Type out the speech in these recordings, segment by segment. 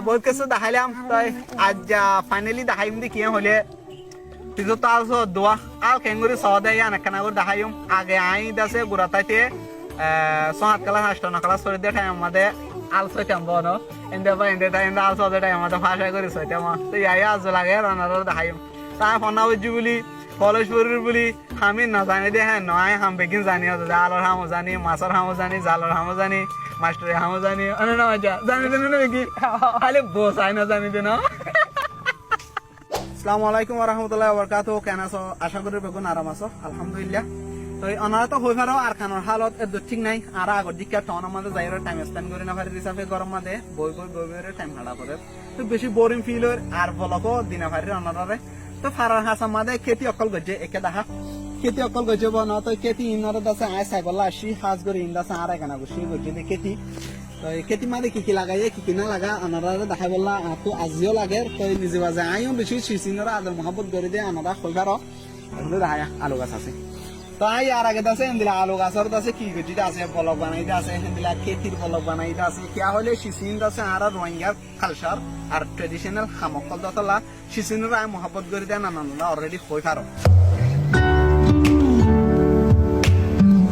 বহুত কিছু দেখাইলাম তাই আজ ফাইনালি দেখাইম দি কি হলে তিজো তো আলসো দোয়া আল কেঙ্গুরি সহদে আনা কানা করে দেখাইম আগে আই দাসে গুড়া তাইতে সোহাত ক্লাস আষ্টনা ক্লাস করে দে টাইম আমাদের আলসো কেমন ন এন্ডে বা এন্ডে টাইম আলসো দে টাইম আমাদের ভাষা করে সইতে মা তো ইয়াই আজ লাগে রানার দেখাইম তাই ফনা বুঝি বলি কলেজপুরের বলি আমি না জানি দে হ্যাঁ নয় হাম বেগিন জানি আলোর হামও জানি মাছের হামও জানি জালোর হামও জানি মাস্টারের হামও জানি অনে না মজা জানি দেন না কি খালি বস আই না জানি দেন আসসালামু আলাইকুম ওয়া রাহমাতুল্লাহি ওয়া বারাকাতুহু কেন আছো আশা করি বেগুন আরাম আছো আলহামদুলিল্লাহ তো অনারা তো হই পারো আর খানোর হালত এত ঠিক নাই আর আগর দিকে টন আমাদের যাইরা টাইম স্পেন্ড করে না পারি হিসাবে গরম মাঝে বই টাইম হাঁটা করে তো বেশি বোরিং ফিল হয় আর বলকো দিনা পারি অনারে তো ফারার হাসা মাদে খেতি অকল গজে একে দেখা খেতি অকল গজে বন তো খেতি ইনর দাসে আই সাইবলা আসি হাজ করে ইন্দাসে আর একানা গুছি গজে দে খেতি তো খেতি মাদে কি লাগাই কি না লাগা অনারে দেখা বললা তো আজিও লাগে তো নিজে বাজে আইও বেশি সিসিনরা আদর মোহাম্মত করে দে অনারা কইবারো এগুলো দেখা আলু গাছ আছে তো আই আর আগে দাসে এন্দিলা আলু গাছর দাসে কি গজি আছে বলক বানাইতে আছে এন্দিলা খেতির বলক বানাইতে আছে কিয়া হলে সিসিন দাসে আর রোহিঙ্গা কালচার আর ট্রেডিশনাল খামকল দতলা সিসিনরা আই মোহাম্মত করে দেন নানারা অলরেডি হই পারো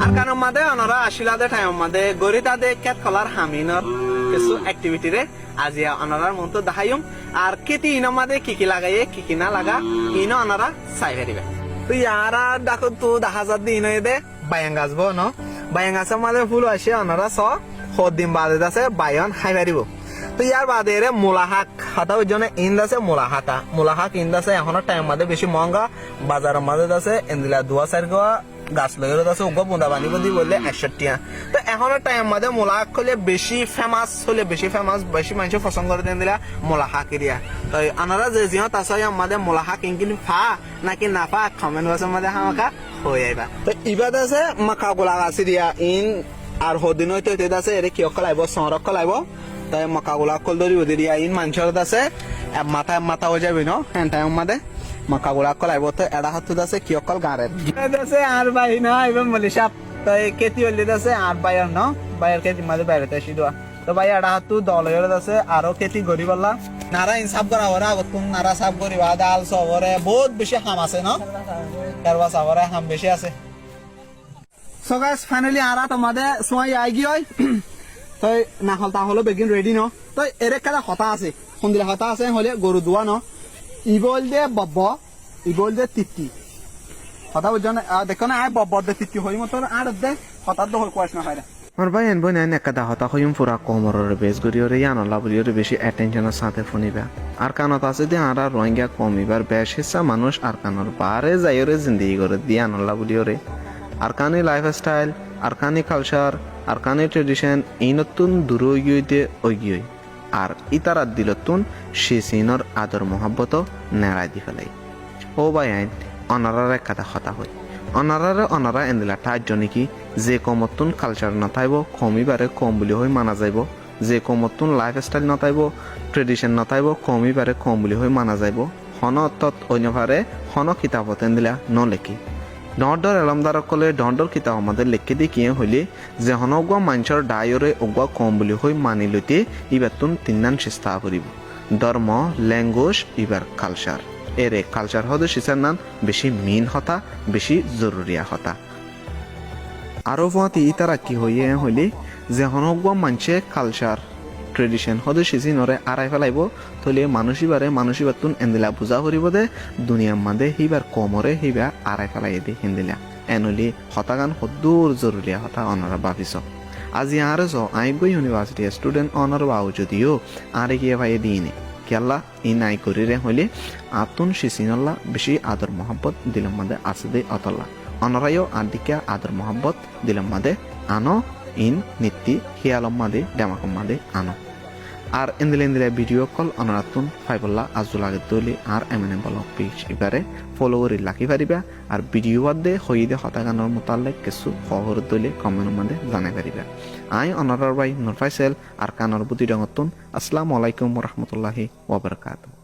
আর কারণ মাদে অনরা আসিলাদে টাইম মাদে গরিতাদে কেত খলার হামিনর কিছু অ্যাক্টিভিটি রে আজিয়া অনরার মন্ত দেখাইম আর কেতি ইন মাদে কি লাগাইয়ে কি না লাগা ইন অনরা চাই পারিবে তো ইয়ারা দেখো তো দেখা যাত দিন দে বায়াং গাছব ন বায়াং গাছের মাঝে ফুল আসে অনারা ছ দিন বাদে আছে বায়ন খাই পারিব তো ইয়ার বাদে রে মূলা শাক হাতা ওই জন্য ইন্দ আছে মূলা শাক ইন্দ আছে এখনো টাইম মাঝে বেশি মহঙ্গা বাজারের মাঝে আছে এন্দিলা 2-4 গাছ লগে আছে উগ বুন্দা বানি বদি বললে 61 টিয়া তো এখনো টাইম মাঝে মূলা শাক হলে বেশি ফেমাস বেশি মানুষ পছন্দ করে দেন দিলা মূলা শাক এরিয়া তো আনারা যে জিহত আছে আমাদের মূলা শাক ইনকিন ফা নাকি না ফা কমেন্ট বক্সের মধ্যে হামাকা হয়ে আইবা তো ইবাদ আছে মাকা গোলা গাছ এরিয়া ইন আর হদিন হইতে আছে এরে কি অকলাইব সংরক্ষ লাইব তাই মাকা গোলা কল ধরিব দিয়া ইন মানুষের আছে মাথা হয়ে যাবে ন হ্যাঁ টাইম মাঝে মাকা গোলা কলাইব তো এডা হাত আছে কি অকল গাঁরের আছে আর ভাই না এবার মলিশাপ তো কেতি হলি আছে আর বাইর ন বাইর কেতি মাঝে বাইরেতে আসি দোয়া তো ভাই এডা হাত দল আছে আরো কেতি গরি বললা নারা ইনসাফ করা ওরা আগত কোন নারা সাফ করি বা ডাল সবরে বহুত বেশি হাম আছে ন কারবা সাবরে হাম বেশি আছে সো গাইস ফাইনালি আরা তোমাদের সময় আই গই হয় তো না হল তা হলো বেগিন রেডি ন তো এর একটা কথা আছে সন্দিলা কথা আছে হলে গরু দোয়া ন ইবল দে বব্ব ইবল দে তিত্তি কথা বুঝছো না দেখো না আয় বব্বর দে তিত্তি হই মতো আর দে হঠাৎ তো হই কোয়াশ না হয় আর ভাই এন বই না একটা হতা হইম পুরা কোমরের বেশ গরিয়রে ইয়ানলা বলিয়রে বেশি অ্যাটেনশনের সাথে ফোনিবা আর কানত আছে দি আর রোহিঙ্গা কমিবার বেশ হিসা মানুষ আর কানর বারে যাইরে জিন্দেগি করে দি ইয়ানলা বলিয়রে আর কানি লাইফস্টাইল আর কানি কালচার আর কানি ট্রেডিশন এই নতুন দূর ইউতে ওইগিয়ে আর ইতারাত দিলতুন সিসিনর আদর মোহাব্বত নেড়াই দি ফেলাই ও ভাই আইন অনারার একটা হতা হই অনারা এন্দিলা তার জন্য কি যে কমতুন কালচার নথাইব কমিবারে কম বুলি হই মানা যাইব যে কমতুন লাইফস্টাইল নথাইব ট্রেডিশন নথাইব কমিবারে কম বুলি হই মানা যাইব হন তৎ অন্যভারে হন কিতাবত এন্দিলা নলেখি ডর এলমদার কলে ডর কিতাব আমাদের লেখে দিয়ে কিয়ে হইলে যে হনগুয়া মানুষের ডায়রে অগুয়া কম বুলি হই মানি লইতে ইবাতুন তিন্নান চেষ্টা করিব ধর্ম ল্যাঙ্গুয়েজ ইবার কালচার এরে কালচার হদে শিসার নান বেশি মিন হতা বেশি জরুরিয়া হতা আরো ফাতি তারা কি হইয়ে হইলে যে হনগুয়া মানুষে কালচার ট্রেডিশন হদে সিজি নরে আড়াই ফেলাইব তলে মানুষিবাতুন এন্দিলা বুঝা করিব দে দুনিয়ার মাঝে হিবার কমরে হিবা আড়াই ফেলাই দে হিন্দিলা এনলি হতাগান হদূর জরুরিয়া হতা অনরা ভাবিস আজি আর আইগো ইউনিভার্সিটি স্টুডেন্ট অনর বাউ যদিও আরে গিয়ে ভাই দিইনি কেলা ই নাই করিরে হইলে আতুন সিসিনল্লা বেশি আদর মোহাব্বত দিলাম মাদে আছে দে অতলা অনরাইও আদিকা আদর মোহাব্বত দিলাম মাদে আনো ইন নীতি হিয়ালম মাদে ডেমাকম মাদে আনো আর এন্দিলে ভিডিও কল অনারাতুন ফাইবল্লা আজুল আগে দলি আর এমএনএম ব্লগ পেজ এবারে ফলো করে রাখি পারিবা আর ভিডিও দে হইদে হতাগানোর মোতালে কিছু খবর দলে কমেন্ট মাদে জানাই পারিবা আই অনারার ভাই নুর ফাইসেল আর কানর বুদ্ধি রঙতুন আসসালামু আলাইকুম ওয়া রাহমাতুল্লাহি ওয়া বারাকাতুহু।